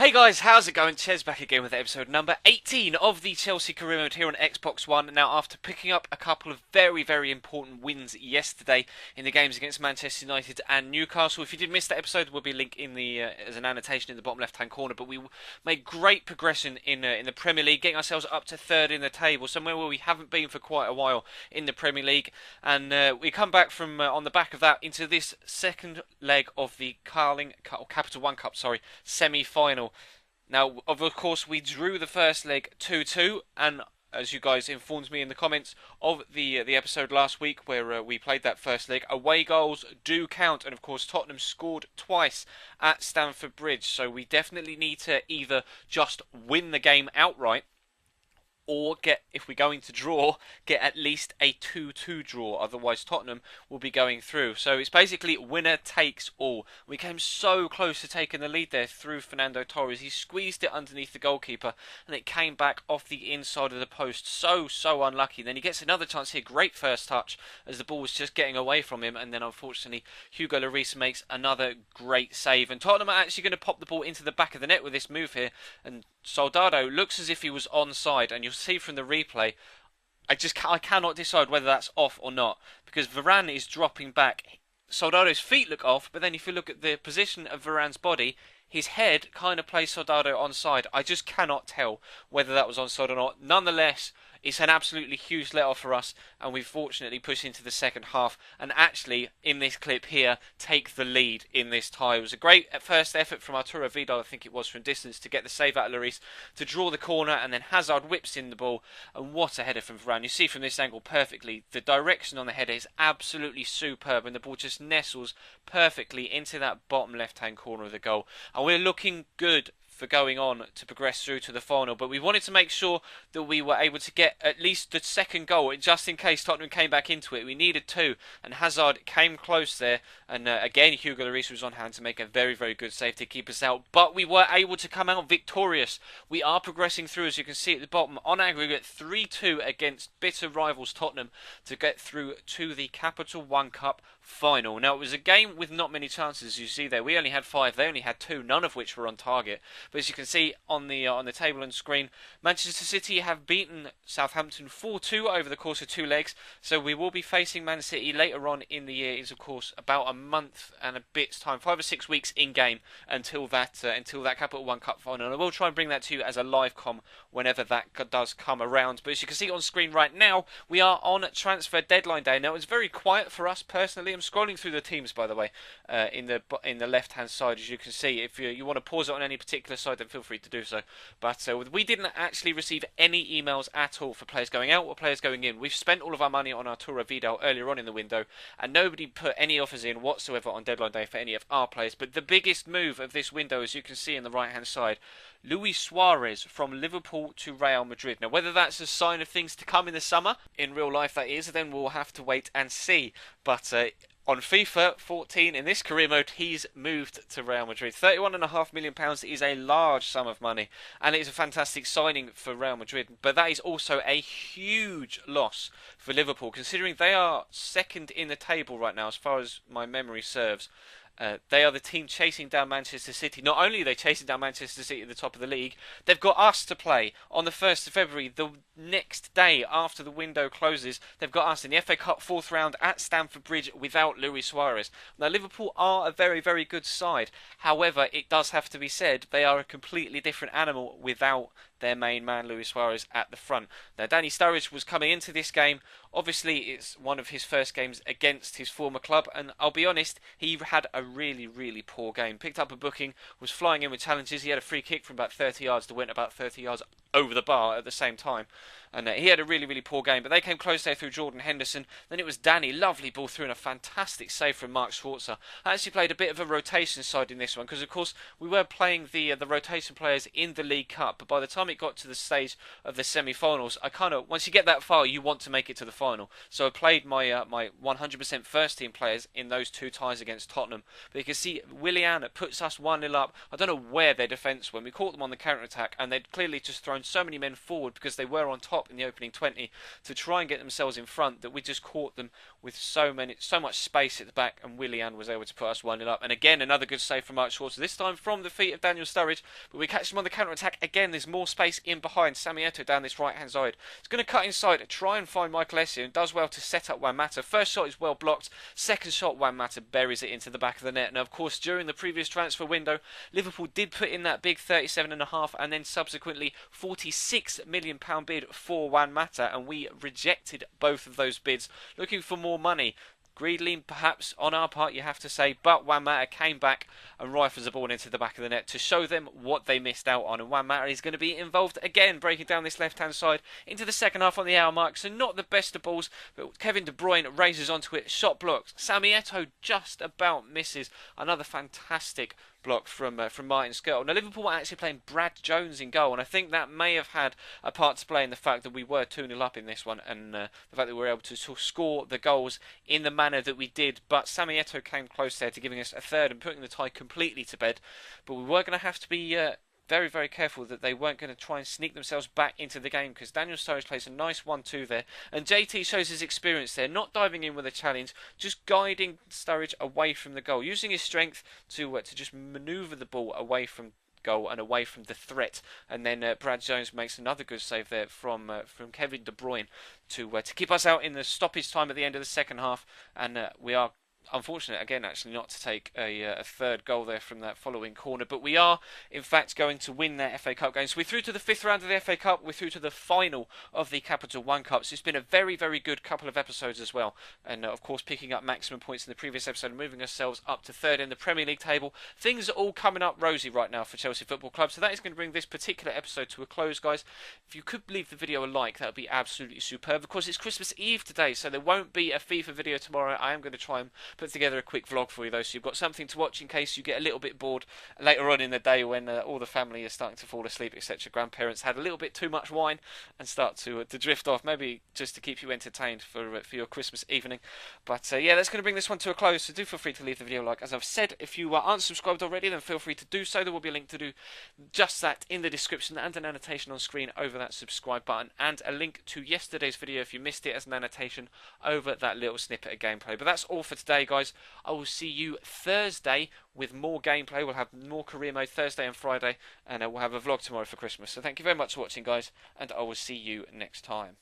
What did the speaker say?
Hey guys, how's it going? Ches back again with episode number 18 of the Chelsea career mode here on Xbox One. Now, after picking up a couple of very important wins yesterday in the games against Manchester United and Newcastle, if you did miss that episode, there will be a link in the as an annotation in the bottom left-hand corner. But we made great progression in the Premier League, getting ourselves up to third in the table, somewhere where we haven't been for quite a while in the Premier League. And we come back from on the back of that into this second leg of the Capital One Cup, semi-final. Now, of course, we drew the first leg 2-2, and as you guys informed me in the comments of the episode last week where we played that first leg, away goals do count, and of course Tottenham scored twice at Stamford Bridge, so we definitely need to either just win the game outright, or if we're going to draw, get at least a 2-2 draw. Otherwise, Tottenham will be going through. So it's basically winner takes all. We came so close to taking the lead there through Fernando Torres. He squeezed it underneath the goalkeeper, and it came back off the inside of the post. So unlucky. Then he gets another chance here. Great first touch as the ball was just getting away from him. And then, unfortunately, Hugo Lloris makes another great save. And Tottenham are actually going to pop the ball into the back of the net with this move here. And Soldado looks as if he was onside, and you'll see from the replay, I cannot decide whether that's off or not, because Varane is dropping back. Soldado's feet look off, but then if you look at the position of Varane's body, his head kind of plays Soldado onside. I just cannot tell whether that was onside or not. Nonetheless, it's an absolutely huge let-off for us, and we fortunately push into the second half and actually, in this clip here, take the lead in this tie. It was a great first effort from Arturo Vidal, I think it was, from distance to get the save out of Lloris, to draw the corner, and then Hazard whips in the ball, and what a header from Varane. You see from this angle perfectly, the direction on the header is absolutely superb, and the ball just nestles perfectly into that bottom left-hand corner of the goal. And we're looking good for going on to progress through to the final, but we wanted to make sure that we were able to get at least the second goal, just in case Tottenham came back into it. We needed two, and Hazard came close there, and again Hugo Lloris was on hand to make a very good save to keep us out, but we were able to come out victorious. We are progressing through, as you can see at the bottom, on aggregate 3-2 against bitter rivals Tottenham to get through to the Capital One Cup final. Now, it was a game with not many chances. You see there, we only had 5, they only had 2, none of which were on target. But as you can see on the table and screen, Manchester City have beaten Southampton 4-2 over the course of 2 legs. So we will be facing Man City later on in the year. It's of course about a month and a bit's time, 5 or 6 weeks in game until that Capital One Cup final. And I will try and bring that to you as a live com whenever that does come around. But as you can see on screen right now, we are on transfer deadline day. Now, it's very quiet for us personally. I'm scrolling through the teams, by the way, in the left hand side, as you can see. If you want to pause it on any particular side, then feel free to do so. But we didn't actually receive any emails at all for players going out or players going in. We've spent all of our money on Arturo Vidal earlier on in the window, and nobody put any offers in whatsoever on deadline day for any of our players. But the biggest move of this window, as you can see on the right hand side, Luis Suarez from Liverpool to Real Madrid. Now, whether that's a sign of things to come in the summer, in real life that is, then we'll have to wait and see. But on FIFA 14, in this career mode, he's moved to Real Madrid. £31.5 million is a large sum of money, and it is a fantastic signing for Real Madrid. But that is also a huge loss for Liverpool, considering they are second in the table right now, as far as my memory serves. They are the team chasing down Manchester City. Not only are they chasing down Manchester City at the top of the league, they've got us to play on the 1st of February, the next day after the window closes. They've got us in the FA Cup 4th round at Stamford Bridge without Luis Suarez. Now, Liverpool are a very good side. However, it does have to be said, they are a completely different animal without their main man, Luis Suarez, at the front. Now, Danny Sturridge was coming into this game. Obviously, it's one of his first games against his former club, and I'll be honest, he had a really poor game. Picked up a booking, was flying in with challenges. He had a free kick from about 30 yards that went about 30 yards over the bar at the same time. And he had a really poor game, but they came close there through Jordan Henderson. Then it was Danny, lovely ball through and a fantastic save from Mark Schwarzer. I actually played a bit of a rotation side in this one, because of course we were playing the rotation players in the League Cup, but by the time it got to the stage of the semi-finals, once you get that far, you want to make it to the final. So I played my my 100% first team players in those 2 ties against Tottenham. But you can see Willian puts us 1-0 up. I don't know where their defence went. We caught them on the counter-attack, and they'd clearly just thrown so many men forward because they were on top top in the opening 20 to try and get themselves in front, that we just caught them with so much space at the back, and Willian was able to put us 1-0 up. And again, another good save from Mark Schwarzer, this time from the feet of Daniel Sturridge, but we catch them on the counter-attack. Again, there's more space in behind. Samieto down this right-hand side. It's going to cut inside, try and find Michael Essien, and does well to set up Juan Mata. First shot is well blocked. Second shot, Juan Mata buries it into the back of the net. Now, of course, during the previous transfer window, Liverpool did put in that big 37.5 and then subsequently £46 million bid for Juan Mata, and we rejected both of those bids, looking for more money. Greedily, perhaps, on our part, you have to say, but Juan Mata came back and rifles the ball into the back of the net to show them what they missed out on. And Juan Mata is going to be involved again, breaking down this left-hand side into the second half on the hour mark. So not the best of balls, but Kevin De Bruyne raises onto it, shot blocked. Samieto just about misses. Another fantastic block from Martin Skirtle. Now, Liverpool were actually playing Brad Jones in goal, and I think that may have had a part to play in the fact that we were 2-0 up in this one, and the fact that we were able to score the goals in the manner that we did. But Samieto came close there to giving us a third and putting the tie completely to bed. But we were going to have to be very, very careful that they weren't going to try and sneak themselves back into the game, because Daniel Sturridge plays a nice 1-2 there, and JT shows his experience there, not diving in with a challenge, just guiding Sturridge away from the goal, using his strength to just manoeuvre the ball away from goal and away from the threat. And then Brad Jones makes another good save there from Kevin De Bruyne to keep us out in the stoppage time at the end of the second half, and we are unfortunate again actually not to take a third goal there from that following corner, but we are in fact going to win that FA Cup game. So we're through to the 5th round of the FA Cup, we're through to the final of the Capital One Cup. So it's been a very, very good couple of episodes as well, and of course picking up maximum points in the previous episode and moving ourselves up to 3rd in the Premier League table. Things are all coming up rosy right now for Chelsea Football Club, so that is going to bring this particular episode to a close, guys. If you could leave the video a like, that would be absolutely superb. Of course, it's Christmas Eve today, so there won't be a FIFA video tomorrow. I am going to try and put together a quick vlog for you though, so you've got something to watch in case you get a little bit bored later on in the day when all the family is starting to fall asleep, etc. Grandparents had a little bit too much wine and start to drift off, maybe just to keep you entertained for your Christmas evening. But yeah, that's going to bring this one to a close, so do feel free to leave the video a like. As I've said, if you aren't subscribed already, then feel free to do so. There will be a link to do just that in the description, and an annotation on screen over that subscribe button, and a link to yesterday's video if you missed it as an annotation over that little snippet of gameplay. But that's all for today, guys. I will see you Thursday with more gameplay. We'll have more career mode Thursday and Friday, and we'll have a vlog tomorrow for Christmas. So thank you very much for watching, guys, and I will see you next time.